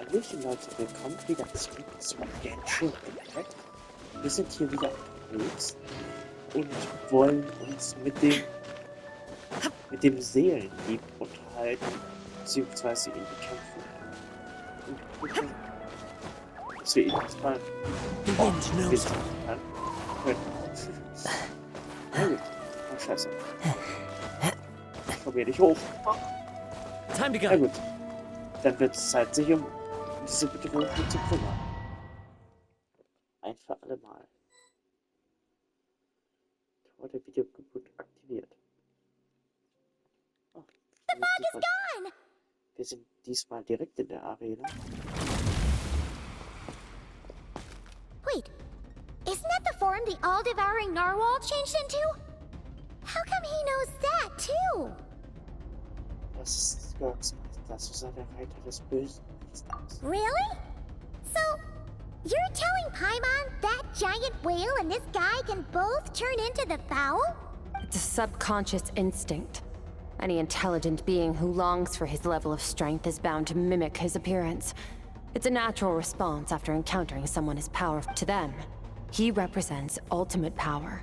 Hallöchen Leute, willkommen wieder zurück zu Genshin Impact. Wir sind hier wieder unterwegs und wollen uns mit dem Seelendieb unterhalten, beziehungsweise ihn bekämpfen. Und gucken, dass wir ihn erstmal wissen können. Na gut. Oh, scheiße. Ich probiere dich hoch. Na gut. Dann wird es Zeit, sich um diese Bedrohung zu kümmern. Ein für alle Mal. Tor der Videogeburt aktiviert. Oh, wir sind diesmal direkt in der Arena. Wait, isn't that the form the all-devouring narwhal changed into? How come he knows that too? Das ist Skirks. Das ist der Reiter des Bösen. Really? So, you're telling Paimon that giant whale and this guy can both turn into the fowl? It's a subconscious instinct. Any intelligent being who longs for his level of strength is bound to mimic his appearance. It's a natural response after encountering someone as powerful to them. He represents ultimate power.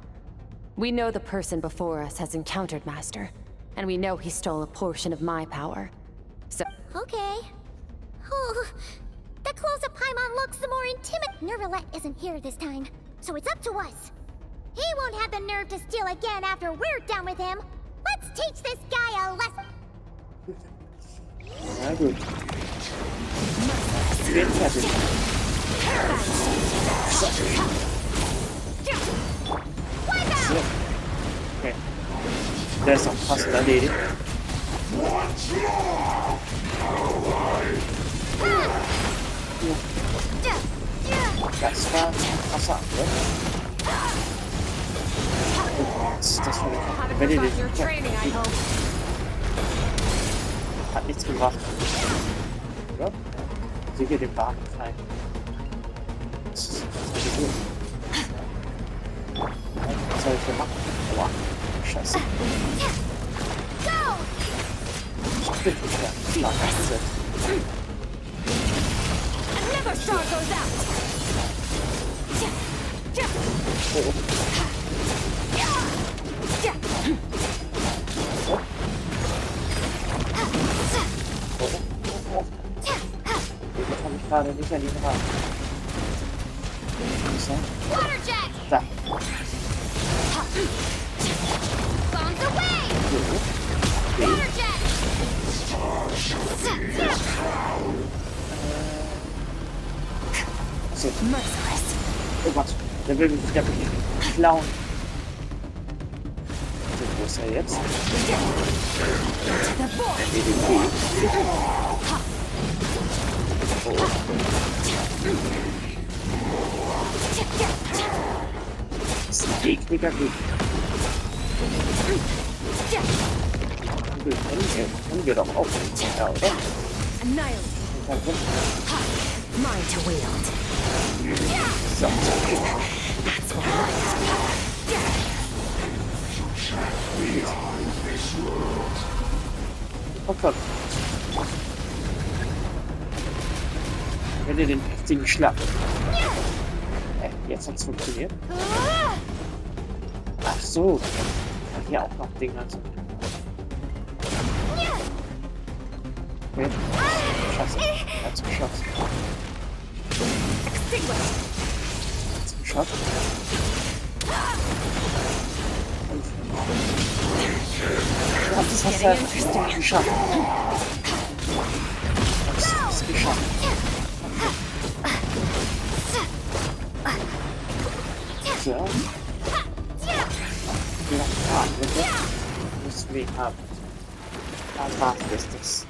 We know the person before us has encountered Master, and we know he stole a portion of my power. So... Okay. Oh, the closer Paimon looks, the more intimate. Nervalette isn't here this time, so it's up to us. He won't have the nerve to steal again after we're done with him. Let's teach this guy a lesson. Na gut. Wir sind fertig. So. Okay. Der ist auch fast erledigt. Das war ein krasser Angriff. Das war wenn ihr den hat nichts gebracht. Ja? Sieh hier den Wagen rein. Das ist gut. Was soll ich hier machen? Boah, scheiße. Ich bin nicht mehr klar eingesetzt. Oh. Ich bekomme mich gerade nicht an die Hand. So. Da. So. Oh Gott, der will mich klauen. So, wo ist er jetzt? EDP. Oh. Das ist ein ekliger Gegner. Können wir doch auch nicht, ja, oder? Mine to wield. So. That's what I Oh Gott. Wenn ihr den heftigen Schlag. Jetzt hat's funktioniert. Ach so. Hier auch noch Dinger. Okay. Scheiße. Er hat's geschafft. Hat's geschafft. Ja, das hast du geschafft. Das ist geschafft. So. Ja, bitte. Müssen wir ihn haben. Ah, warte, das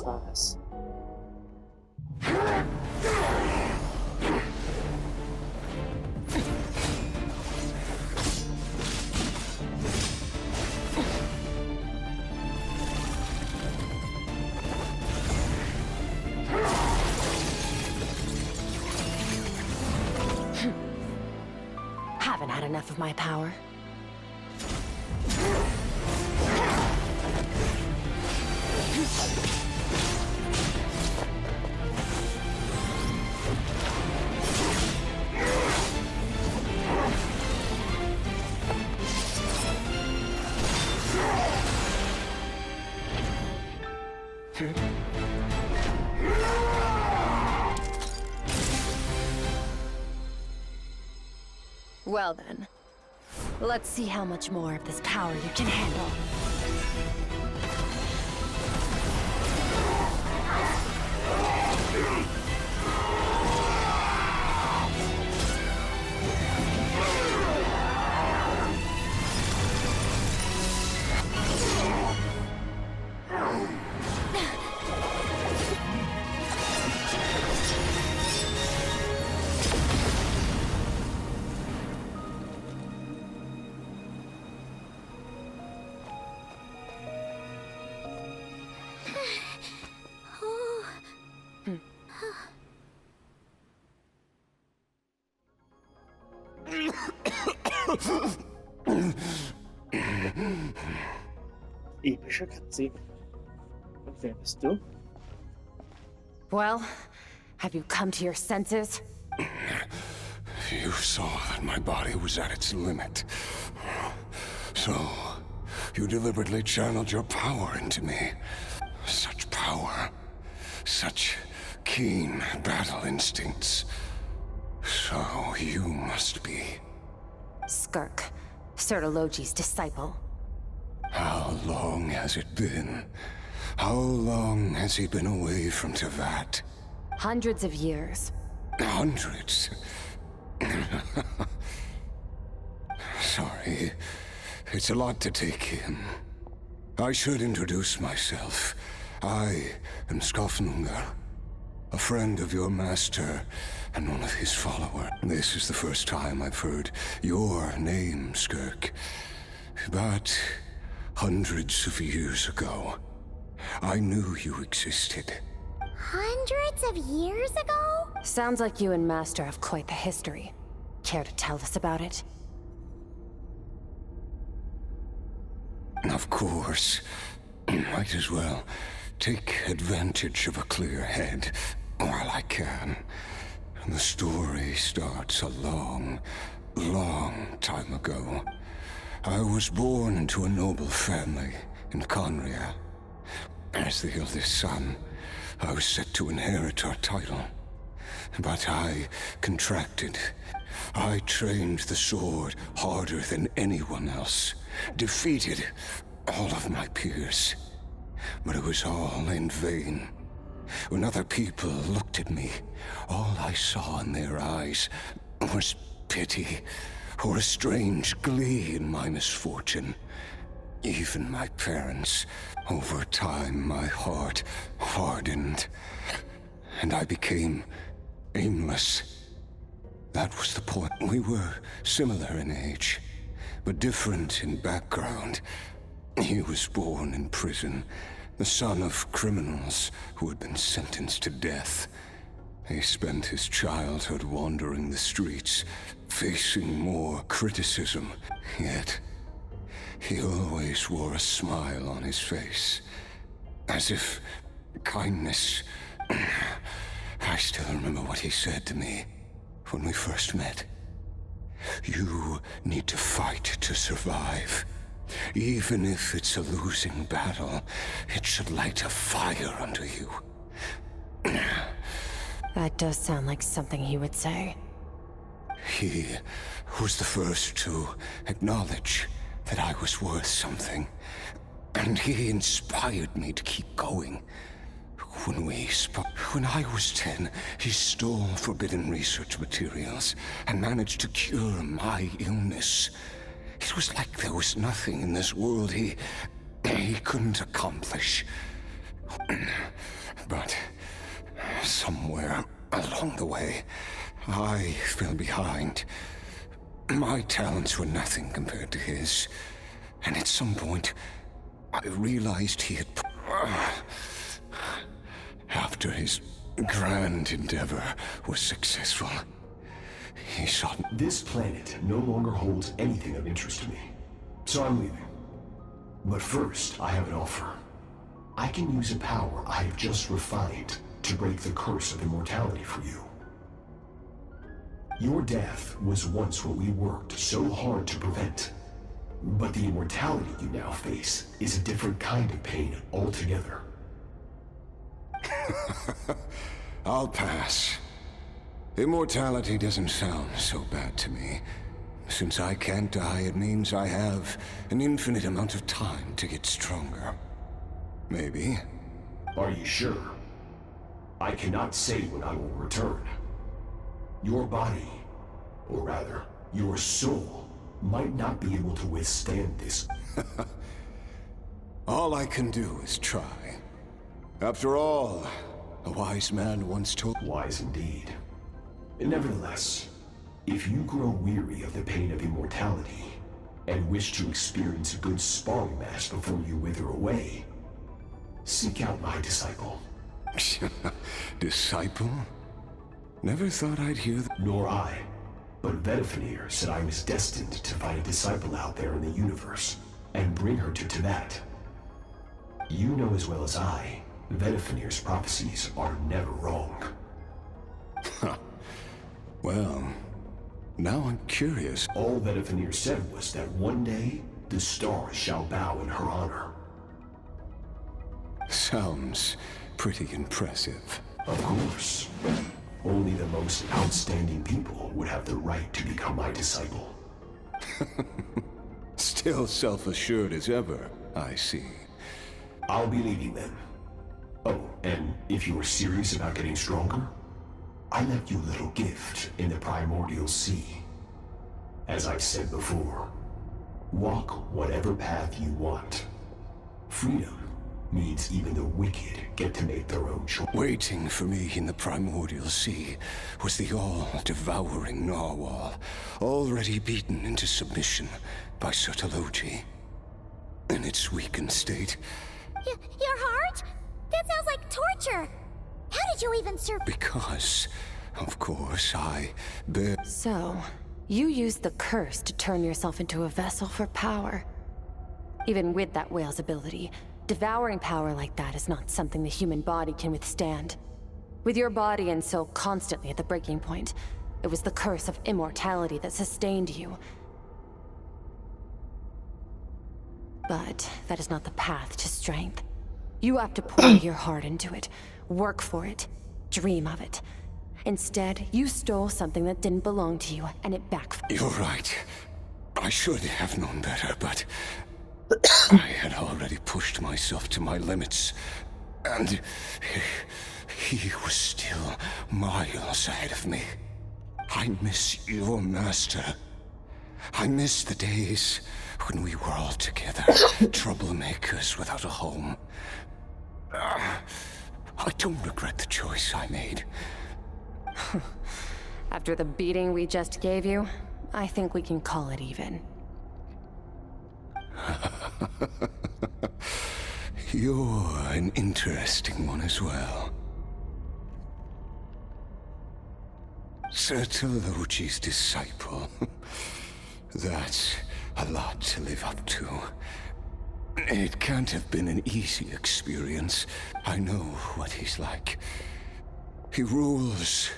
war es. haven't had enough of my power. Well then, let's see how much more of this power you can handle. Epische Cutscene. Und wer bist du? Well, have you come to your senses? You saw that my body was at its limit. So, you deliberately channeled your power into me. Such power. Such keen battle instincts. So, you must be... Skirk, Sertologi's disciple. How long has it been? How long has he been away from Tevat? Hundreds of years. Hundreds? Sorry. It's a lot to take in. I should introduce myself. I am Skafnungar, a friend of your master and one of his followers. This is the first time I've heard your name, Skirk. But hundreds of years ago, I knew you existed. Hundreds of years ago? Sounds like you and Master have quite the history. Care to tell us about it? Of course. Might as well take advantage of a clear head while I can. The story starts a long, long time ago. I was born into a noble family in Conria. As the eldest son, I was set to inherit our title. But I contracted. I trained the sword harder than anyone else. Defeated all of my peers. But it was all in vain. When other people looked at me, all I saw in their eyes was pity, or a strange glee in my misfortune. Even my parents. Over time, my heart hardened, and I became aimless. That was the point. We were similar in age, but different in background. He was born in prison, the son of criminals who had been sentenced to death. He spent his childhood wandering the streets, facing more criticism. Yet, he always wore a smile on his face, as if kindness... I still remember what he said to me when we first met. You need to fight to survive. Even if it's a losing battle, it should light a fire under you. That does sound like something he would say. He was the first to acknowledge that I was worth something. And he inspired me to keep going. When I was 10, he stole forbidden research materials and managed to cure my illness. It was like there was nothing in this world he couldn't accomplish. But somewhere along the way, I fell behind. My talents were nothing compared to his. And at some point, I realized he had... After his grand endeavor was successful, he sought... This planet no longer holds anything of interest to me, so I'm leaving. But first, I have an offer. I can use a power I have just refined to break the curse of immortality for you. Your death was once what we worked so hard to prevent. But the immortality you now face is a different kind of pain altogether. I'll pass. Immortality doesn't sound so bad to me. Since I can't die, it means I have an infinite amount of time to get stronger. Maybe. Are you sure? I cannot say when I will return. Your body, or rather, your soul, might not be able to withstand this. All I can do is try. After all, a wise man once told... Wise indeed. Nevertheless, if you grow weary of the pain of immortality, and wish to experience a good sparring match before you wither away, seek out my disciple. Disciple? Never thought I'd hear that. Nor I. But Vedifenir said I was destined to find a disciple out there in the universe, and bring her to Tibet. You know as well as I, Vedifenir's prophecies are never wrong. Well, now I'm curious. All Vedifenir said was that one day, the stars shall bow in her honor. Sounds pretty impressive. Of course. Only the most outstanding people would have the right to become my disciple. Still self-assured as ever, I see. I'll be leaving then. Oh, and if you are serious about getting stronger, I left you a little gift in the primordial sea. As I've said before, walk whatever path you want. Freedom means even the wicked get to make their own choice. Waiting for me in the primordial sea was the all-devouring narwhal, already beaten into submission by Sotology. In its weakened state... Your heart? That sounds like torture! How did you even survive? Because, of course, I bear... So, you used the curse to turn yourself into a vessel for power. Even with that whale's ability, devouring power like that is not something the human body can withstand. With your body and soul constantly at the breaking point, it was the curse of immortality that sustained you. But that is not the path to strength. You have to pour your heart into it, work for it, dream of it. Instead, you stole something that didn't belong to you, and it backfired. You're right. I should have known better, but... I had already pushed myself to my limits, and he was still miles ahead of me. I miss your master. I miss the days when we were all together, troublemakers without a home. I don't regret the choice I made. After the beating we just gave you, I think we can call it even. You're an interesting one as well. Sotology's disciple. That's a lot to live up to. It can't have been an easy experience. I know what he's like. He rules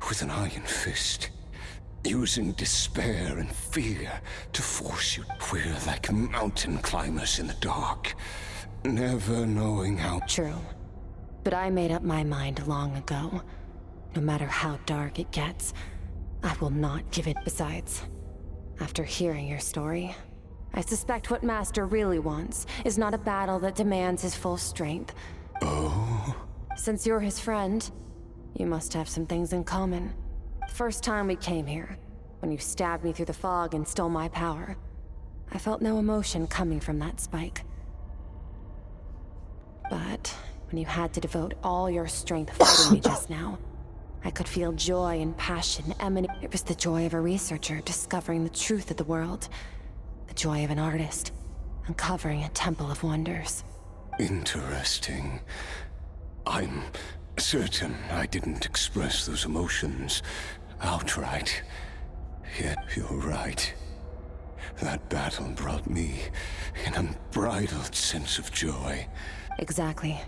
with an iron fist, using despair and fear to force you. We're like mountain climbers in the dark, never knowing how... True. But I made up my mind long ago. No matter how dark it gets, I will not give it. Besides, after hearing your story, I suspect what Master really wants is not a battle that demands his full strength. Oh? Since you're his friend, you must have some things in common. The first time we came here, when you stabbed me through the fog and stole my power, I felt no emotion coming from that spike. But when you had to devote all your strength fighting me just now, I could feel joy and passion emanate. It was the joy of a researcher discovering the truth of the world. The joy of an artist uncovering a temple of wonders. Interesting. I'm certain I didn't express those emotions outright. Yet you're right. That battle brought me an unbridled sense of joy. Exactly.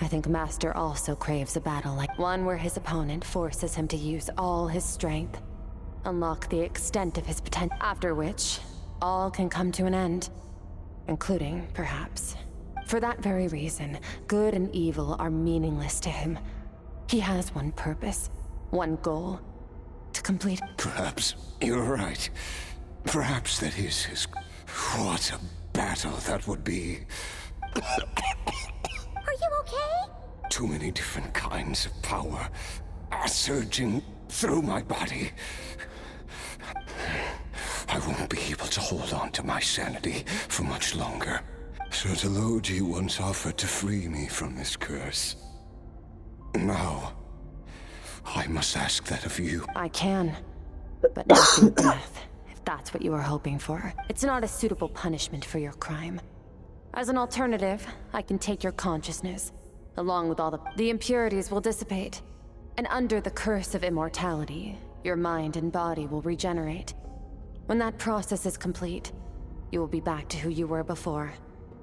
I think Master also craves a battle like one where his opponent forces him to use all his strength, unlock the extent of his potential, after which all can come to an end, including, perhaps. For that very reason, good and evil are meaningless to him. He has one purpose, one goal, to complete. Perhaps you're right. Perhaps that is his... What a battle that would be. Are you okay? Too many different kinds of power are surging through my body. I won't be able to hold on to my sanity for much longer. Sir Telogi once offered to free me from this curse. Now, I must ask that of you. I can, but not through death, if that's what you were hoping for. It's not a suitable punishment for your crime. As an alternative, I can take your consciousness. Along with all the impurities will dissipate. And under the curse of immortality, your mind and body will regenerate. When that process is complete, you will be back to who you were before.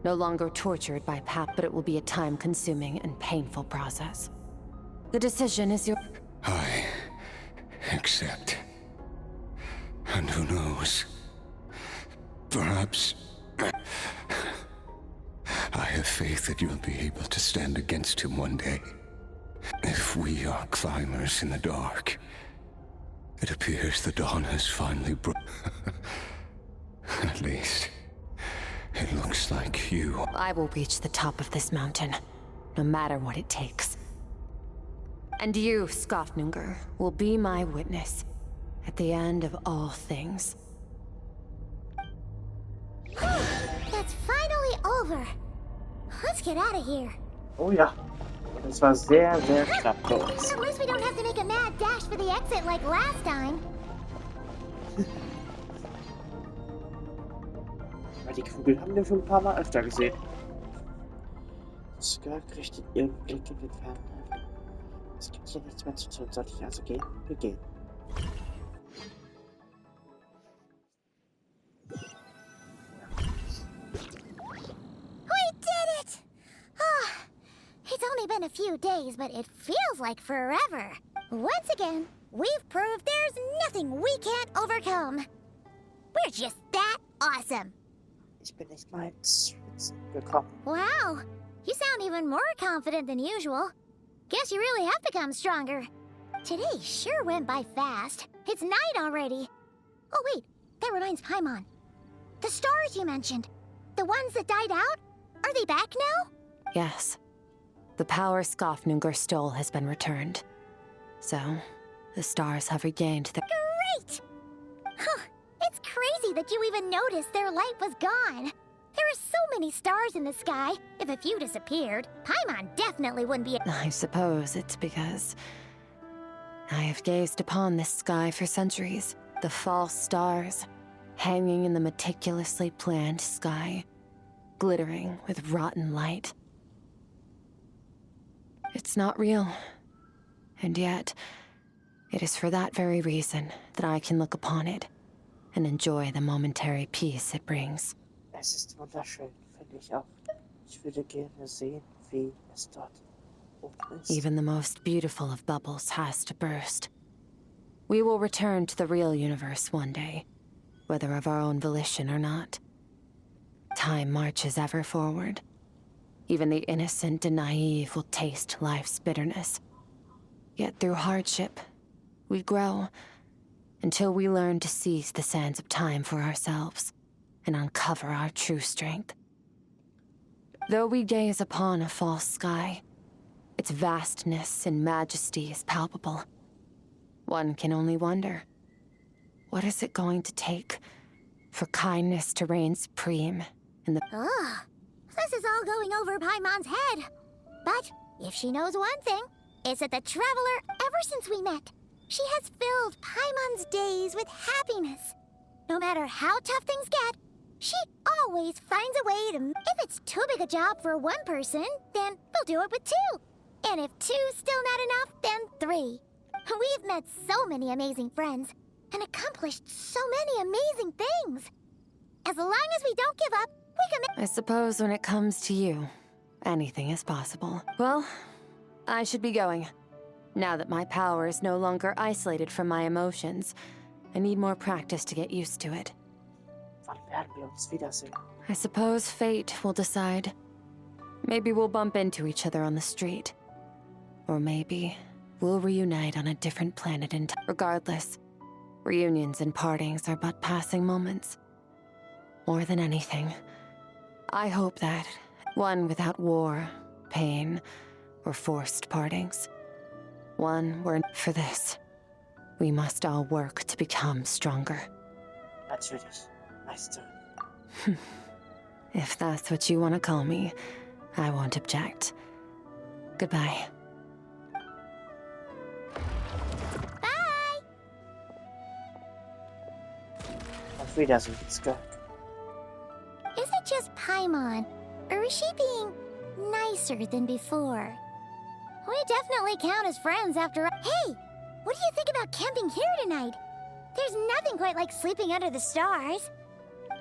No longer tortured by Pap, but it will be a time-consuming and painful process. The decision is your... I accept. And who knows? Perhaps... I have faith that you'll be able to stand against him one day. If we are climbers in the dark, it appears the dawn has finally broken. At least, it looks like you... I will reach the top of this mountain, no matter what it takes. And you, Skofnunger, will be my witness at the end of all things. That's finally over. Let's get out of here. Oh ja. Und es war sehr, sehr knapp für uns. At least we don't have to make a mad dash for the exit like last time. Weil die Kugel haben wir schon ein paar Mal öfter gesehen. Skirk richtet ihren Blick in den Ferne. Es gibt hier nichts mehr zu tun. Sollte ich also gehen? Wir gehen. It's only been a few days, but it feels like forever. Once again, we've proved there's nothing we can't overcome. We're just that awesome. Ich bin nicht mal ins Schwitzen gekommen. Wow, you sound even more confident than usual. Guess you really have become stronger. Today sure went by fast. It's night already. Oh wait, that reminds Paimon. The stars you mentioned, the ones that died out, are they back now? Yes. The power Skofnunger stole has been returned. So, the stars have regained their... Great! Huh, it's crazy that you even noticed their light was gone. There are so many stars in the sky. If a few disappeared, Paimon definitely wouldn't be... I suppose it's because I have gazed upon this sky for centuries. The false stars, hanging in the meticulously planned sky, glittering with rotten light. It's not real. And yet, it is for that very reason that I can look upon it and enjoy the momentary peace it brings. Es ist wunderschön, finde ich auch. Ich würde gerne sehen, wie es dort oben ist. Even the most beautiful of bubbles has to burst. We will return to the real universe one day, whether of our own volition or not. Time marches ever forward. Even the innocent and naive will taste life's bitterness. Yet through hardship, we grow, until we learn to seize the sands of time for ourselves, and uncover our true strength. Though we gaze upon a false sky, its vastness and majesty is palpable. One can only wonder, what is it going to take for kindness to reign supreme in the... Ugh. This is all going over Paimon's head. But if she knows one thing, it's that the Traveler, ever since we met, she has filled Paimon's days with happiness. No matter how tough things get, she always finds a way to... If it's too big a job for one person, then we'll do it with two. And if two's still not enough, then three. We've met so many amazing friends, and accomplished so many amazing things. As long as we don't give up, we can make... I suppose when it comes to you, anything is possible. Well, I should be going. Now that my power is no longer isolated from my emotions, I need more practice to get used to it. Wann werden wir uns wiedersehen? I suppose fate will decide. Maybe we'll bump into each other on the street. Or maybe we'll reunite on a different planet in time. Regardless, Reunions and partings are but passing moments. More than anything, I hope that one without war, pain, or forced partings. One where, for this, we must all work to become stronger. Natürlich. Meister. If that's what you want to call me, I won't object. Goodbye. Bye! Auf Wiedersehen, Skirk. Is it just Paimon, or is she being nicer than before? We definitely count as friends after all. Hey! What do you think about camping here tonight? There's nothing quite like sleeping under the stars.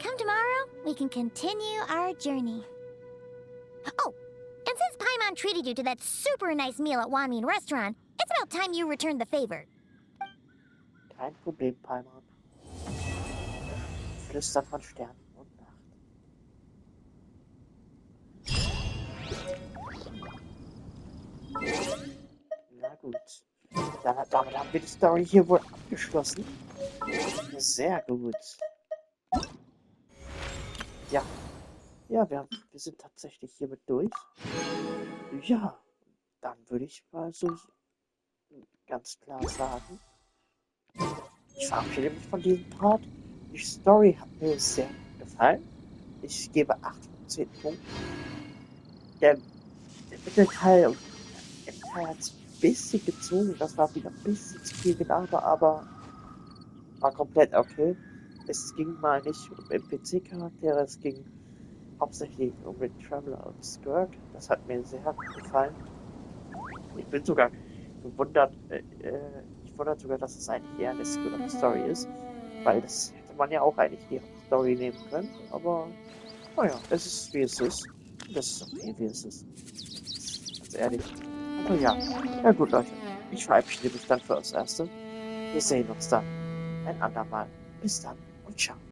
Come tomorrow, we can continue our journey. Oh, and since Paimon treated you to that super nice meal at Wanmin Restaurant, it's about time you returned the favor. Kein Problem, Paimon. Flüstern von Sternen und Nacht. Na gut. Damit haben wir die Story hier wohl abgeschlossen. Sehr gut. Ja. Ja, wir sind tatsächlich hiermit durch. Ja, dann würde ich mal so ganz klar sagen, ich verabschiede mich von diesem Part. Die Story hat mir sehr gefallen. Ich gebe 8 von 10 Punkten. Der Mittelteil und der Teil hat es ein bisschen gezogen. Das war wieder ein bisschen zu viel Gelaber, aber war komplett okay. Es ging mal nicht um NPC-Charaktere, es ging hauptsächlich um den Traveler und Skirk. Das hat mir sehr gut gefallen. Ich bin sogar gewundert, ich wundere sogar, dass es eigentlich eher eine Skirk-Story ist, weil das hätte man ja auch eigentlich die Story nehmen können, aber naja, es ist wie es ist. Das ist okay, wie es ist. Ganz ehrlich. Aber ja, ja gut Leute, ich verabschiede mich dann für das Erste. Wir sehen uns dann ein andermal. Bis dann und ciao.